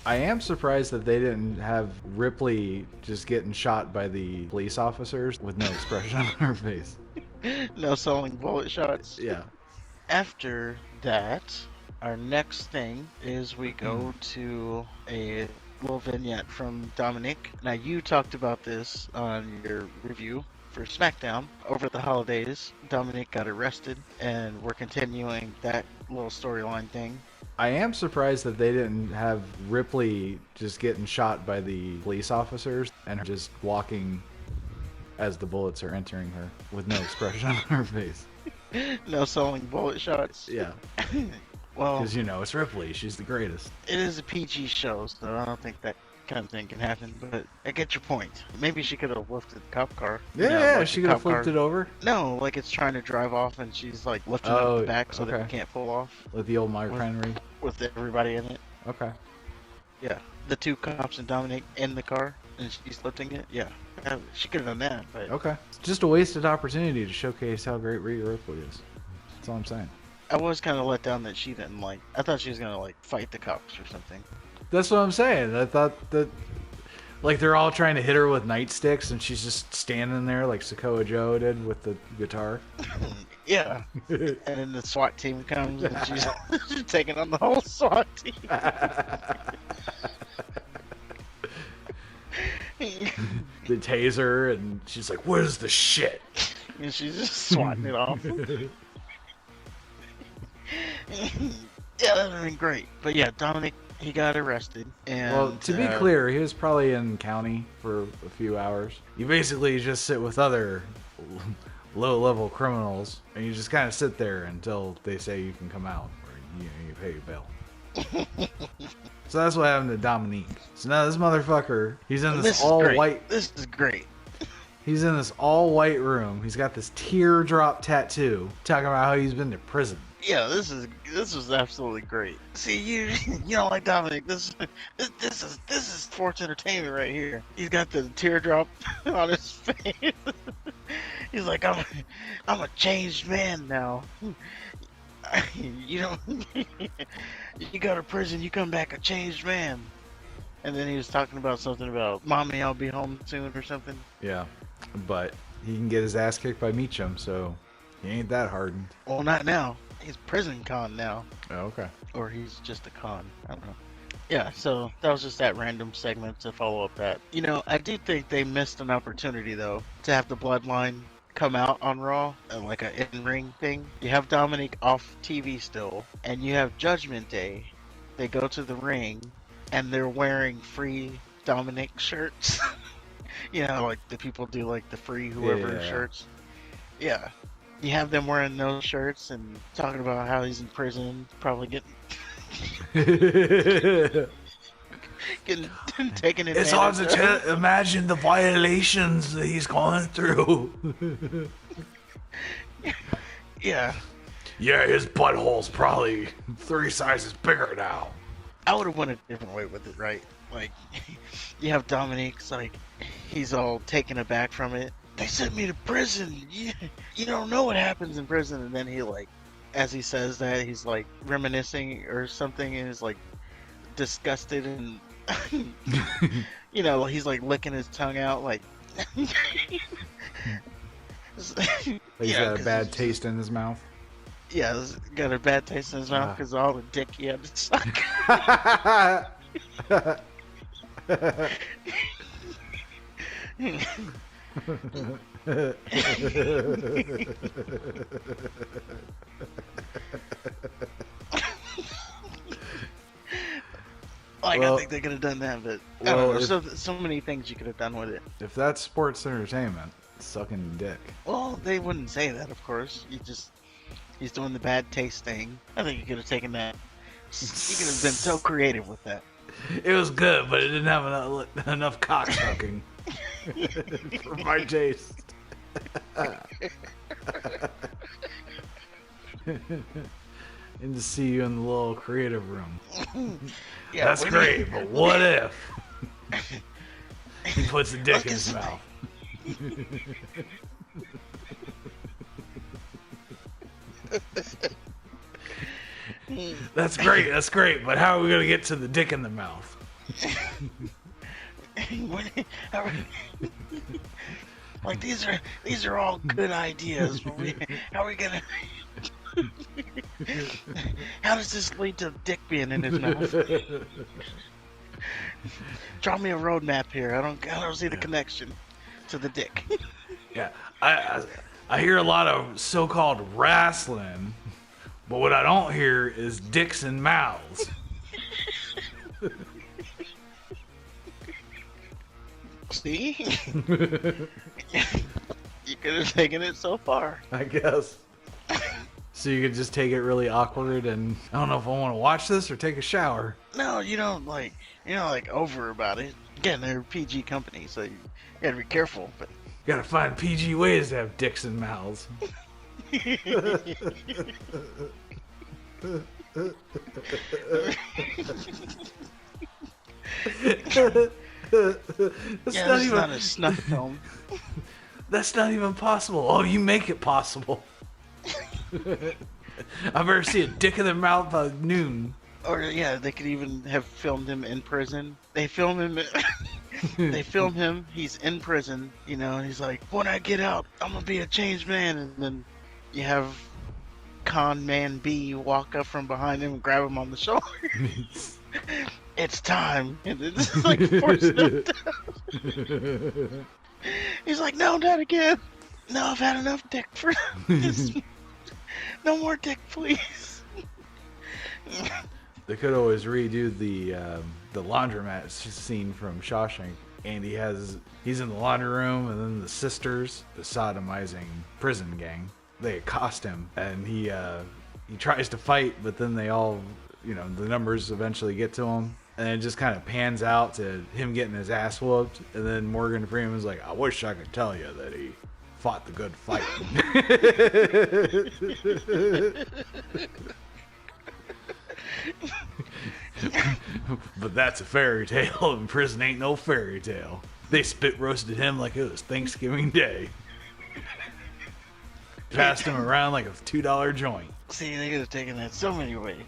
I am surprised that they didn't have Ripley just getting shot by the police officers with no expression on her face. No selling bullet shots. Yeah. After that, our next thing is we go to a little vignette from Dominic. Now, you talked about this on your review for SmackDown. Over the holidays, Dominic got arrested, and we're continuing that little storyline thing. I am surprised that they didn't have Ripley just getting shot by the police officers and her just walking as the bullets are entering her with no expression on her face. No selling bullet shots. Yeah. Well, Because, you know, it's Ripley. She's the greatest. it is a PG show, so I don't think that kind of thing can happen, but I get your point. Maybe she could have lifted the cop car. Yeah, like she the could have cop car. flipped it over No, like it's trying to drive off and she's like lifting Oh, up the back so that okay. it can't pull off with the old Mark Henry. with everybody in it. Okay. Yeah, the two cops and Dominic in the car and she's lifting it. Yeah, she could have done that, but Okay. It's just a wasted opportunity to showcase how great Rhea Ripley is. That's all I'm saying. I was kind of let down that she didn't like. I thought she was gonna like fight the cops or something. That's what I'm saying. I thought that, like, they're all trying to hit her with nightsticks, and she's just standing there like Sokoa Joe did with the guitar. Yeah, and then the SWAT team comes and she's taking on the whole SWAT team. The taser, and she's like, "Where's the shit?" And she's just swatting it off. Yeah, that would have been great. But yeah, Dominic, he got arrested. And, Well, to be clear, he was probably in county for a few hours. You basically just sit with other low-level criminals, and you just kind of sit there until they say you can come out, or you pay your bill. So that's what happened to Dominique. So now this motherfucker, he's in this all-white... This is great. He's in this all-white room. He's got this teardrop tattoo, talking about how he's been to prison. Yeah, this was absolutely great. See, you don't like Dominic. This is sports entertainment right here. He's got the teardrop on his face. He's like, I'm a changed man now. You don't. You go to prison, you come back a changed man. And then he was talking about something about, "Mommy, I'll be home soon" or something. Yeah, but he can get his ass kicked by Meacham, so he ain't that hardened. Well, not now. He's prison con now. Oh, okay. Or he's just a con. I don't know. Yeah, so that was just that random segment to follow up that. You know, I do think they missed an opportunity, though, to have the Bloodline come out on Raw, like an in-ring thing. You have Dominic off TV still, and you have Judgment Day. They go to the ring, and they're wearing free Dominic shirts. You know, like the people do, like the free whoever Yeah. shirts. Yeah. You have them wearing those shirts and talking about how he's in prison, probably getting taken advantage It's hard of. to imagine the violations that he's going through. Yeah, Yeah, his butthole's probably 3 sizes bigger now. I would have went a different way with it, right? Like, you have Dominic's like, he's all taken aback from it. They sent me to prison. You don't know what happens in prison. And then he, like, as he says that, he's like reminiscing or something, and is like disgusted, and you know, he's like licking his tongue out, like. He's Yeah, got a bad taste in his mouth. Yeah, he's got a bad taste in his mouth because all the dick he had to suck. Like, Well, I think they could have done that, but I well, don't know. So many things you could have done with it. If that's sports entertainment, sucking dick. Well, they wouldn't say that, of course. He's doing the bad taste thing. I think you could have taken that. You could have been so creative with that. It was good, but it didn't have enough cock sucking for my taste. And to see you in the little creative room. Yeah, That's we great, need- but what if he puts a dick Look in his at mouth? That's great, but how are we going to get to the dick in the mouth? Like these are all good ideas, but how are we gonna? How does this lead to Dick being in his mouth? Draw me a roadmap here. I don't see the connection to the Dick. Yeah, I hear a lot of so-called wrestling, but what I don't hear is dicks and mouths. See? You could have taken it so far. I guess. So you could just take it really awkward, and I don't know if I want to watch this or take a shower. No, you don't like over about it. Again, they're a PG company, so you gotta be careful. But Gotta find PG ways to have dicks and mouths. That's not a snuff film. That's not even possible. Oh, you make it possible. I better see a dick in their mouth by noon. Or yeah, they could even have filmed him in prison. They film him. They film him. He's in prison, you know, and he's like, "When I get out, I'm gonna be a changed man." And then you have Con Man B walk up from behind him and grab him on the shoulder. It's time, and it's like forcing him down. He's like, "No, not again. No, I've had enough dick for this. No more dick, please." They could always redo the laundromat scene from Shawshank, and he's in the laundry room, and then the sisters, the sodomizing prison gang, they accost him, and he tries to fight, but then they all, you know, the numbers eventually get to him, and it just kind of pans out to him getting his ass whooped, and then Morgan Freeman's like, "I wish I could tell you that he fought the good fight." But that's a fairy tale, and prison ain't no fairy tale. They spit roasted him like it was Thanksgiving Day. Passed him around like a $2 joint. See, they could have taken that so many ways.